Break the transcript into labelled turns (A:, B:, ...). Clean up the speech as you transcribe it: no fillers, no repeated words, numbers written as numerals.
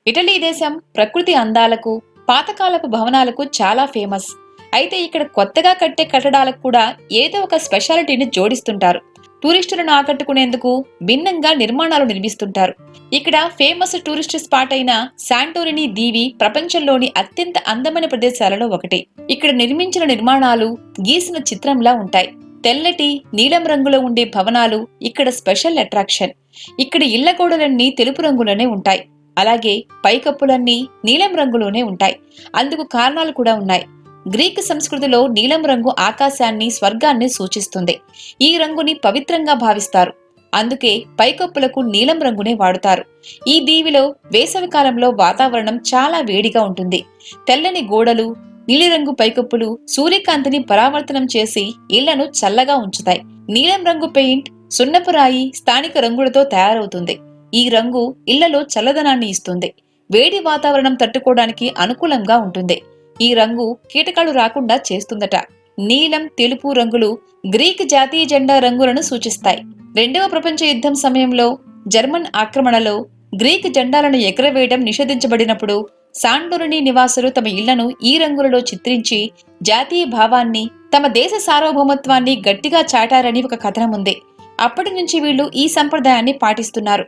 A: Italy దేశం ప్రకృతి అందాలకు, పాతకాలపు భవనాలకు చాలా ఫేమస్. అయితే ఇక్కడ కొత్తగా కట్టే కట్టడాలకు కూడా ఏదో ఒక స్పెషాలిటీని జోడిస్తుంటారు. టూరిస్టులను ఆకట్టుకునేందుకు భిన్నంగా నిర్మాణాలు నిర్మిస్తుంటారు. ఇక్కడ ఫేమస్ టూరిస్ట్ స్పాట్ అయిన శాంటోరిని దీవి ప్రపంచంలోని అత్యంత అందమైన ప్రదేశాలలో ఒకటి. ఇక్కడ నిర్మించిన నిర్మాణాలు గీసిన చిత్రంలా ఉంటాయి. తెల్లటి, నీలం రంగులో ఉండే భవనాలు ఇక్కడ స్పెషల్ అట్రాక్షన్. ఇక్కడ ఇళ్ల గోడలన్నీ తెలుపు రంగులోనే ఉంటాయి. అలాగే పైకప్పులన్నీ నీలం రంగులోనే ఉంటాయి. అందుకు కారణాలు కూడా ఉన్నాయి. గ్రీక్ సంస్కృతిలో నీలం రంగు ఆకాశాన్ని, స్వర్గాన్ని సూచిస్తుంది. ఈ రంగుని పవిత్రంగా భావిస్తారు. అందుకే పైకప్పులకు నీలం రంగునే వాడుతారు. ఈ దీవిలో వేసవి కాలంలో వాతావరణం చాలా వేడిగా ఉంటుంది. తెల్లని గోడలు, నీలిరంగు పైకప్పులు సూర్యకాంతిని పరావర్తనం చేసి ఇళ్లను చల్లగా ఉంచుతాయి. నీలం రంగు పెయింట్, సున్నపు రాయి స్థానిక రంగులతో తయారవుతుంది. ఈ రంగు ఇళ్లలో చల్లదనాన్ని ఇస్తుంది. వేడి వాతావరణం తట్టుకోవడానికి అనుకూలంగా ఉంటుంది. ఈ రంగు కీటకాలు రాకుండా చేస్తుందట. నీలం, తెలుపు రంగులు గ్రీక్ జాతీయ జెండా రంగులను సూచిస్తాయి. రెండవ ప్రపంచ యుద్ధం సమయంలో జర్మన్ ఆక్రమణలో గ్రీక్ జెండాలను ఎగరవేయడం నిషేధించబడినప్పుడు సాంటోరిని నివాసులు తమ ఇళ్లను ఈ రంగులలో చిత్రించి జాతీయ భావాన్ని, తమ దేశ సార్వభౌమత్వాన్ని గట్టిగా చాటారని ఒక కథనం ఉంది. అప్పటి నుంచి వీళ్ళు ఈ సంప్రదాయాన్ని పాటిస్తున్నారు.